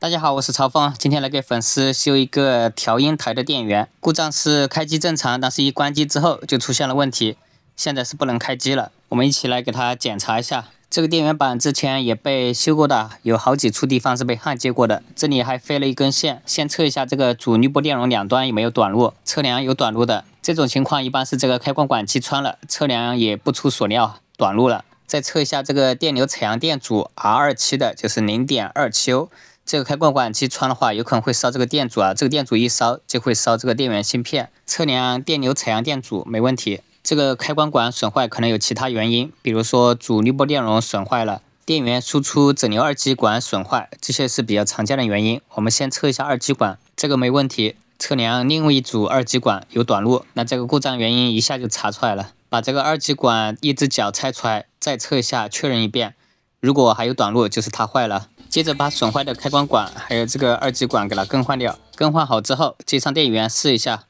大家好，我是曹峰，今天来给粉丝修一个调音台的电源，故障是开机正常，但是一关机之后就出现了问题，现在是不能开机了。我们一起来给它检查一下。这个电源板之前也被修过的，有好几处地方是被焊接过的，这里还飞了一根线。先测一下这个主滤波电容两端有没有短路，测量有短路的，这种情况一般是这个开关管气穿了，测量也不出所料，短路了。再测一下这个电流采样电阻 R27 的，就是 0.27欧。这个开关管气穿的话，有可能会烧这个电阻啊。这个电阻一烧，就会烧这个电源芯片。测量电流采样电阻没问题。这个开关管损坏可能有其他原因，比如说主滤波电容损坏了，电源输出整流二极管损坏，这些是比较常见的原因。我们先测一下二极管，这个没问题。测量另一组二极管有短路，那这个故障原因一下就查出来了。把这个二极管一只脚拆出来，再测一下，确认一遍。如果还有短路，就是它坏了。接着把损坏的开关管还有这个二极管给它更换掉。更换好之后，接上电源试一下，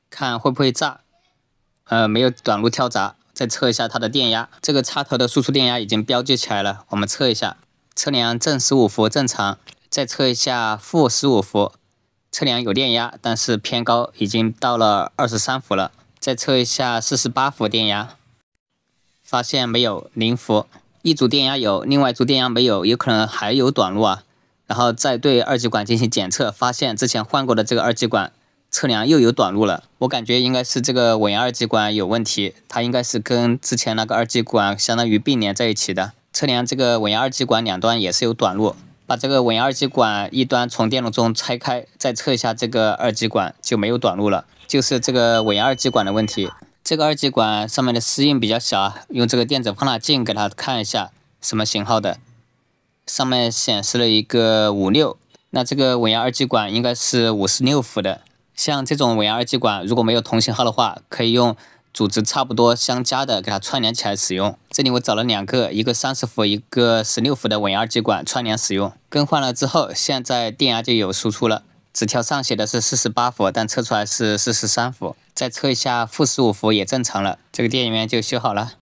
看会不会炸。没有短路跳闸。再测一下它的电压，这个插头的输出电压已经标记起来了。我们测一下，测量正15伏正常，再测一下负15伏，测量有电压，但是偏高，已经到了23伏了。再测一下48伏电压，发现没有0伏。一组电压有，另外一组电压没有，有可能还有短路啊。然后再对二极管进行检测，发现之前换过的这个二极管测量又有短路了。我感觉应该是这个稳压二极管有问题，它应该是跟之前那个二极管相当于并联在一起的。测量这个稳压二极管两端也是有短路，把这个稳压二极管一端从电路中拆开，再测一下这个二极管就没有短路了，就是这个稳压二极管的问题。这个二极管上面的丝印比较小啊，用这个电子放大镜给它看一下什么型号的。上面显示了一个56，那这个稳压二极管应该是56伏的。像这种稳压二极管如果没有同型号的话，可以用阻值差不多相加的给它串联起来使用。这里我找了两个，一个30伏，一个16伏的稳压二极管串联使用。更换了之后，现在电压就有输出了。纸条上写的是48伏，但测出来是43伏。再测一下负15伏也正常了，这个电源就修好了。